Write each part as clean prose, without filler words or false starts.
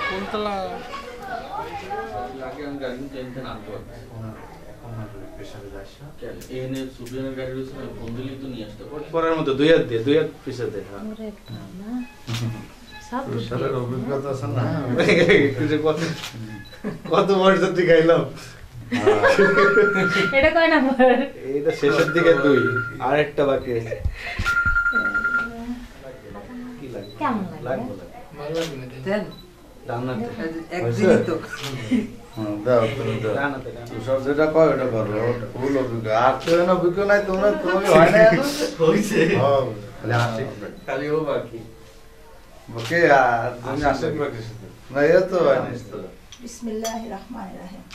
কোনতলা আগে আমি গাড়ি টেনশন আনবো এনে সুবিয়ানের গাড়ি রয়েছে ফোন দিলেই তো নিয়ে আসতে পারবো পরের মতো দুই হাত পিছে দে অভিজ্ঞতা আছে না কত বয়স থেকে খাইলাম এটা কয় নাম্বার? এটা শেষের দিকে 2 আর একটা বাকি আছে কি লাগে কেমন লাগে? ভালো লাগবে না দেন ডানাতে একদিনই তো দাও তুমি দাও ডানাতে সব যেটা কয় ওটা করো ফুল অভিজ্ঞ আর তো না অভিজ্ঞ নাই তোমরা তুমি হয় না হইছে হ্যাঁ খালি আসে খালি ও বাকি ওকে আর তুমি আসে বাকি না এ তো হয় না তো বিসমিল্লাহির রহমানির রহিম।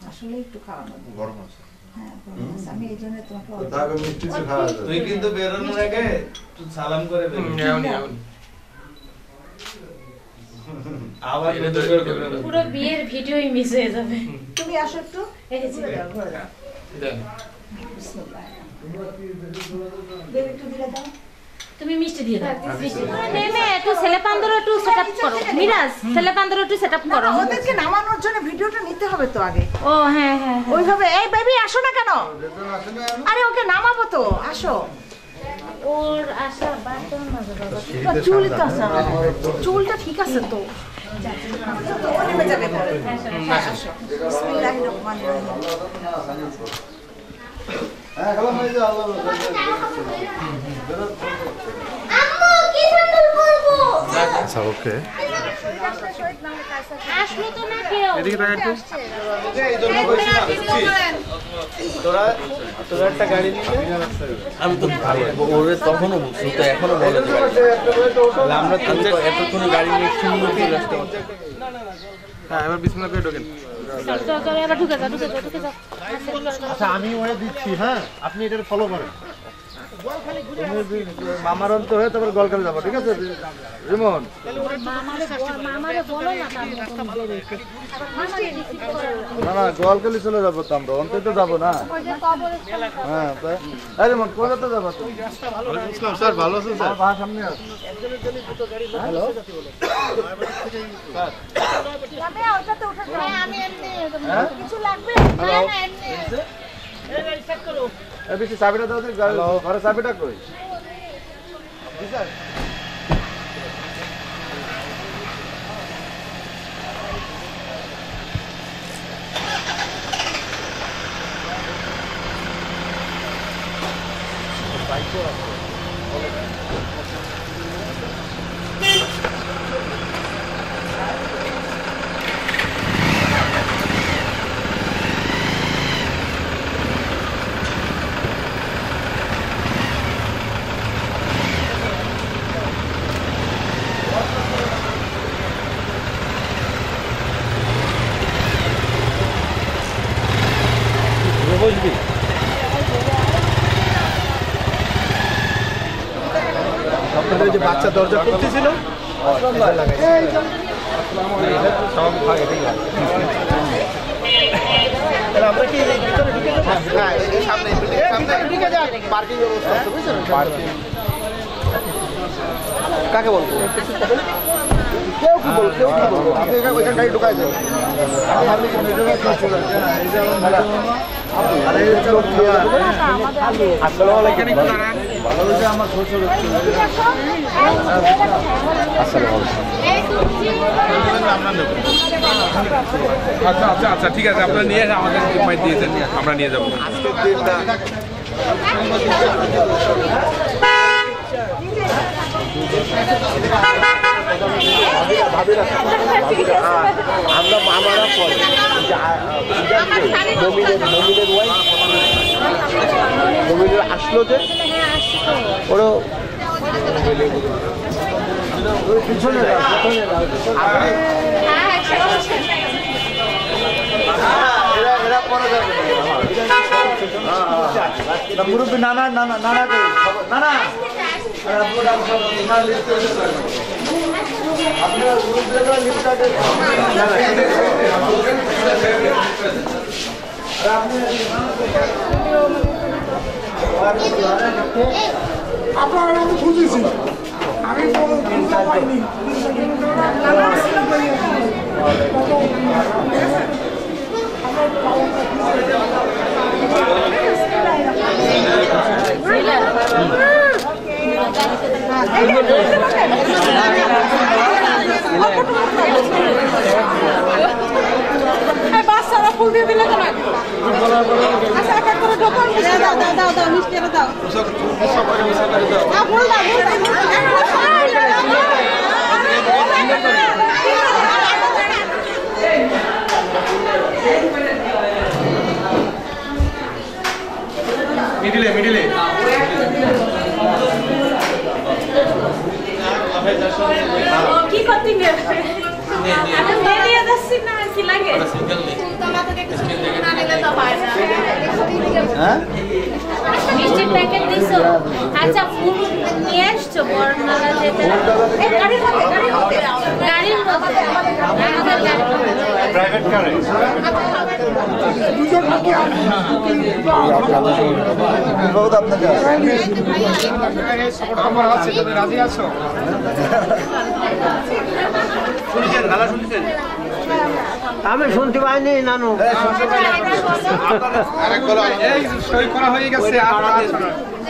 আসলে একটু খাওয়ানো গরম আছে হ্যাঁ গরম আছে। আমি এই জন্য তোমাকে তাকে মিষ্টি চা খাওয়া যায় তুই কিন্তু বেরোনোর আগে একটু সালাম করে বেরো নেওনি আবার পুরো বিয়ের ভিডিওই মিস হয়ে যাবে। তুমি আসো একটু এই যে দেন বিসমিল্লাহির দেবে একটু দিলে দাও। তুমি মিষ্টি দিয়ে দাও। নেমে একটু ছেলে পান্দর একটু সেটআপ করো। মিরাজ ছেলে পান্দর একটু সেটআপ করো। ওদেরকে নামানোর জন্য ভিডিওটা নিতে হবে তো আগে। ও হ্যাঁ হ্যাঁ ওইভাবে এই বেবি আসো না কেন? আরে ওকে নামাবো তো আসো। ওর আশা বাদ না বাবা। চুলই তো আছে আমার। চুলটা ঠিক আছে তো। ও নেমে যাবে পরে। হ্যাঁ আসো। বিসমিল্লাহির রহমানির রহিম। হ্যাঁ খালাম এই যে আল্লাহ আম্মু কি সুন্দর বলবো। আচ্ছা ওকে আসলো তো না কেউ। এদিকে তাকাই একটু এইজন্য বলছিলাম তোরা একটা গাড়ি নিলে আমি তো ওরে তখনও বলছি তো এখনো বলে আমরা তো এতক্ষণে গাড়ি নিয়ে শুনবো কি রাস্তা হ্যাঁ এবার বিসমিল্লাহ করে ঢোকেন চল এবার ঢুকে যাও আচ্ছা আমি ওরে দিচ্ছি হ্যাঁ আপনি এটা ফলো করেন মামার অন্ত হয়ে তারপর গলকালে যাবো ঠিক আছে রিমন মামারে বলো না তার মতন বেরে না না গলকালি চলে যাবো তো আমরা অন্তে তো যাবো না হ্যাঁ আরে রিমন কোথাতে যাবো তো স্যার ভালো আছেন স্যার ভাই সামনে আস হ্যালো যাবে ওটাতে উঠে যাও। আমি এমনি কিছু লাগবে? না না এমনি। এই গাড়ি চেক করো এই বেশি চাবিটা দাও তো ঘরে চাবিটা কই জি স্যার বসবি আপনাদের যে বাচ্চা দরজা খুলতেছিল আমরা কি ভিতরে ঢুকে সামনে ঢুকে যাক পার্কিং ব্যবস্থা আছে বুঝছেন কাকে বলবো কেউ কি বলবো আপনি ওইখানে গাড়ি ঢুকাই দেন আমার শ্বশুর আচ্ছা আচ্ছা আচ্ছা ঠিক আছে আপনারা নিয়ে আমাদের মাইট দিয়েছেন আমরা নিয়ে যাবো আজকের দিনটা আমরা মামারা পরে মমিনের আসলো যে ওরও পিছনে এরা পরে যাবে মুরব্বী নানা নানা নানা নানা আপনার আমি খুঁজেছি আমি পাইনি বাচ্চারা ফুল দিয়ে দিলে কেন আচ্ছা এক এক করে ঢোকান দাও দাও দাও দাও মিষ্টি দাও ফুল দাও মিডিলে মিডিলে কি করতে নিয়ে যাচ্ছি না কি লাগে মিষ্টির প্যাকেট দিছো আচ্ছা ফুল নিয়ে আসছো বর্ণালা যেতে গাড়ির মধ্যে প্রাইভেট কারে দুজন নাকি আমার আছে তুমি রাজি আছো শুনছেন গালা শুনছেন আমি শুনতে পাইনি নানু এই সই করা হয়ে গেছে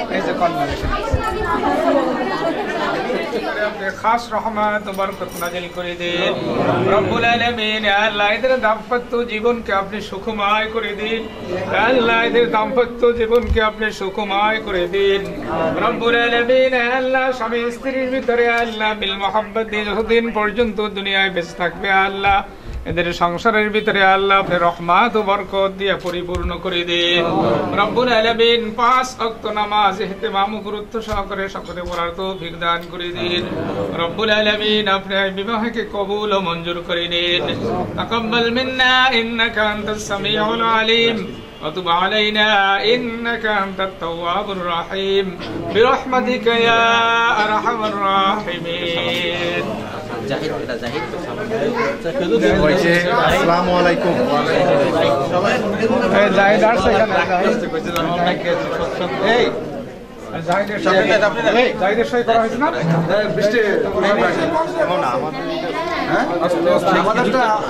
এই যে কনভারসেশন খাস রহমত বরকত নাজিল করে দিন রব্বুল আলামিন আল্লাহ এদের দাম্পত্য জীবনকে আপনি সুখময় করে দিন আল্লাহ এদের দাম্পত্য জীবনকে আপনি সুখময় করে দিন রব্বুল আলামিন আল্লাহ স্বামী স্ত্রীর ভিতরে আল্লাহ বিল মোহাব্বত দিয়ে যতদিন পর্যন্ত দুনিয়ায় বেঁচে থাকবে আল্লাহ এদের সংসারের ভিতরে আল্লাহ আপনি রহমত ও বরকত দিয়ে পরিপূর্ণ করে দিন রব্বুল আলামিন 5 ওয়াক্ত নামাজ ইহতিমাম গুরুত্ব সহকারে সকলে পড়ার তৌফিক দান করে দিন রব্বুল আলামিন আপনি বিবাহকে কবুল ও মঞ্জুর করে নিন তাকাব্বাল মিন্না ইন্নাকা আনতাস সামিউল আলিম وتب علينا إنك أنت التواب الرحيم برحمتك يا أرحم الراحمين আসসালামু আলাইকুম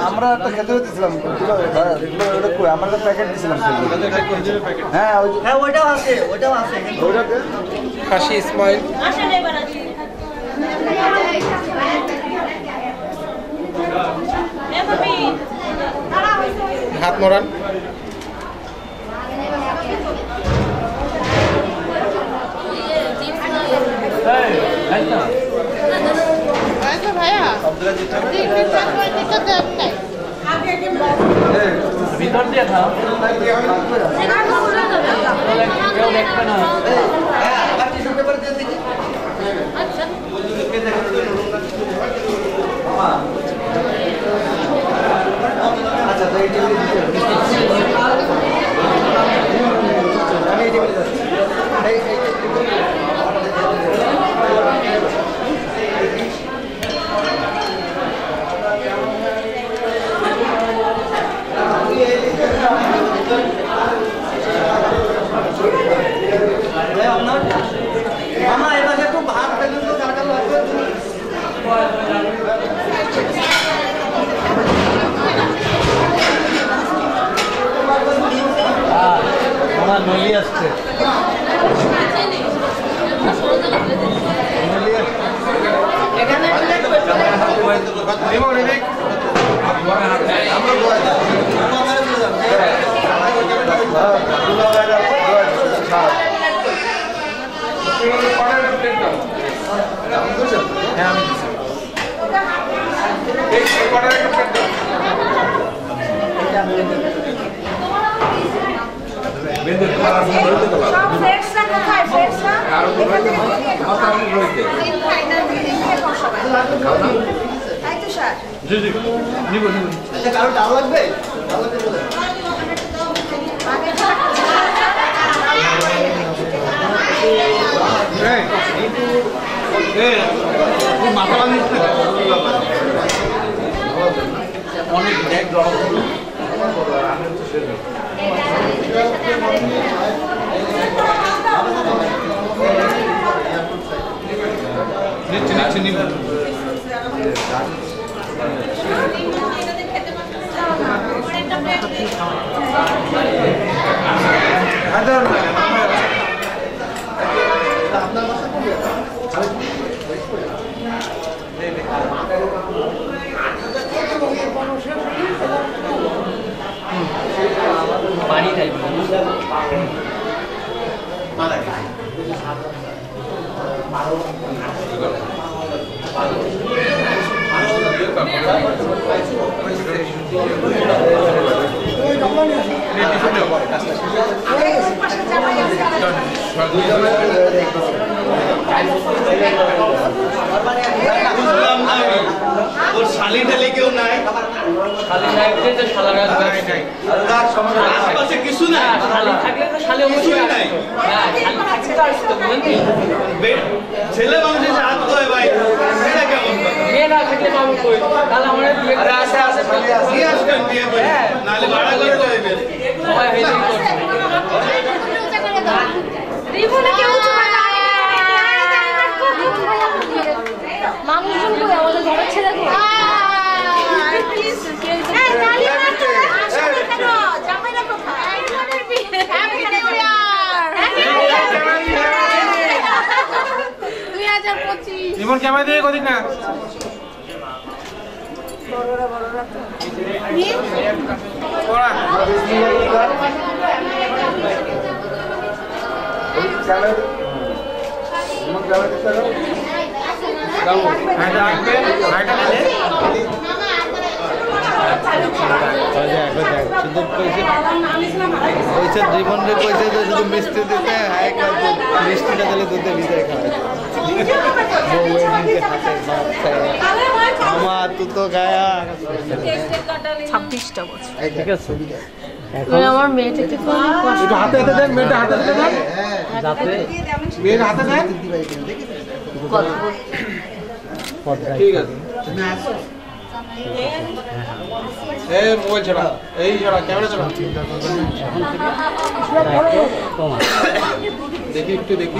আমরা একটা খেতে দিয়েছিলাম আমরা একটা প্যাকেট দিয়েছিলাম হ্যাঁ ওইটাও আছে ওইটাও আছে খাসি ইসমাইল হাত মোড়ান ভিতর দিয়ে খাও কেউ দেখবে না আচ্ছা তো এই টেবিলে দিতে আমি এই টেবিলে যাচ্ছি মামা এবার একটু ভাত পেলেন তো কাটা লাগবে আমার নলি আসছে কারো ডাল লাগবে অনেক ব্যাগ জমা করুন পানি টাইপ শালি টালি কেউ নাই, খালি লাগছে তো শালা গাছ নাই নাই আশেপাশে কিছু নাই, শালি থাকলে তো শালি অবশ্যই নাই না শালি থাকলে তো আসতো বুঝলি ছেলে মানুষ এসে হাত ধোয় ভাই, সেটা কেমন কথা? মেয়ে না থাকলে পাবো কই তাহলে আমরা বিয়ে করে আসে আসে কি আসবেন বিয়ে করে? নাহলে ভাড়া করে দেবেন। সবাই হেডি করছে রিভনে কেউ উঁচু করে মানুষজন কই আমাদের ঘরের ছেলে কই এই দাঁড়িয়ে রাখো আসলে কেন জামাইরা কোথায় রিভনের বিয়ে happy new year 2025 Rimon camera দিয়ে কদিন না ওরা পয়সা জীবনে পয়সা তো শুধু মিষ্টি দিতে হাই মিষ্টিটা দিলে দুধে ভিজে খাওয়ায় আমার তুই তো গায়া 26টা বছর ঠিক আছে আমার মেয়েটাকে খুব কষ্ট হাতে হাতে দেন, মেয়েটা হাতে হাতে দেন, যাতে মেয়ের হাতে দেন। ঠিক আছে এই মোবাইল ছাড়া, এই ছাড়া, ক্যামেরা ছাড়া, দেখি একটু দেখি।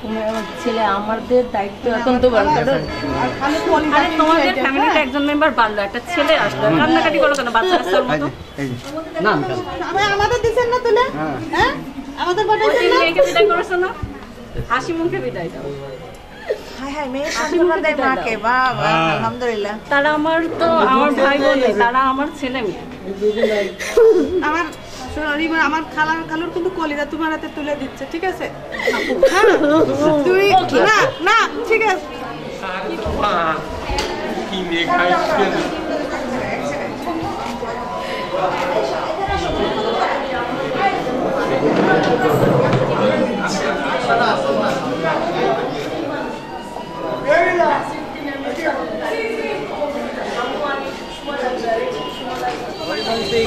তুমি আমার ছেলে আমাদের দায়িত্ব এখন তো বড় আরে তোমাদের ফ্যামিলিতে একজন মেম্বার বাড়লো, একটা ছেলে আসলো, কান্নাকাটি করো কেন বাচ্চা কাচ্চার মতো? না আমাদের দিছেন না তুলে, হ্যাঁ আমাদের পাঠাইছেন না, মেয়েকে বিদায় করেছো না, হাসি মুখে বিদায় দাও। আলহামদুলিল্লাহ তারা আমার তো আমার ভাই বোন নেই, তারা আমার ছেলে মেয়ে। আমার আমার খালুর কিন্তু কলিজা তোমার হাতে তুলে দিচ্ছে, ঠিক আছে? তুই না না ঠিক আছে। কি নিয়ে খাইছেন?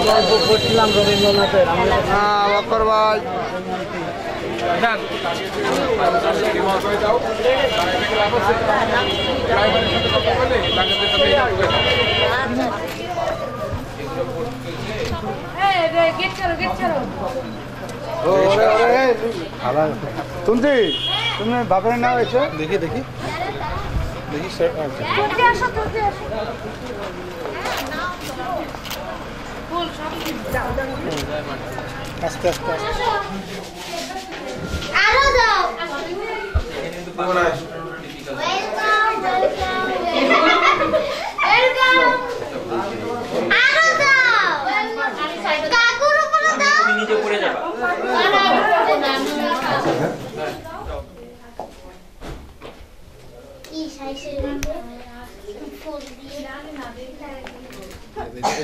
গল্প করছিলাম রবীন্দ্রনাথের বকর ভাই শুনছি তুমি বাপের নাম হয়েছে দেখি দেখি দেখি স্যার আস্তে আস্তে আরো দাও নিজে পড়ে যাবা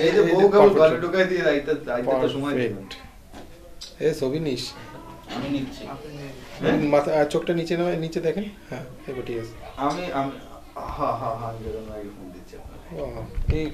এই যে বউ কেবল ঘরে ঢুকাই দিয়ে আইতে তো সময় নেই। এ ছবি নিস, আমি নিচ্ছি মাথা চোখটা নিচে নামে নিচে দেখেন। হ্যাঁ এবার ঠিক আছে। আমি হ্যাঁ হ্যাঁ হ্যাঁ ফোন দিচ্ছি আপনাকে। এই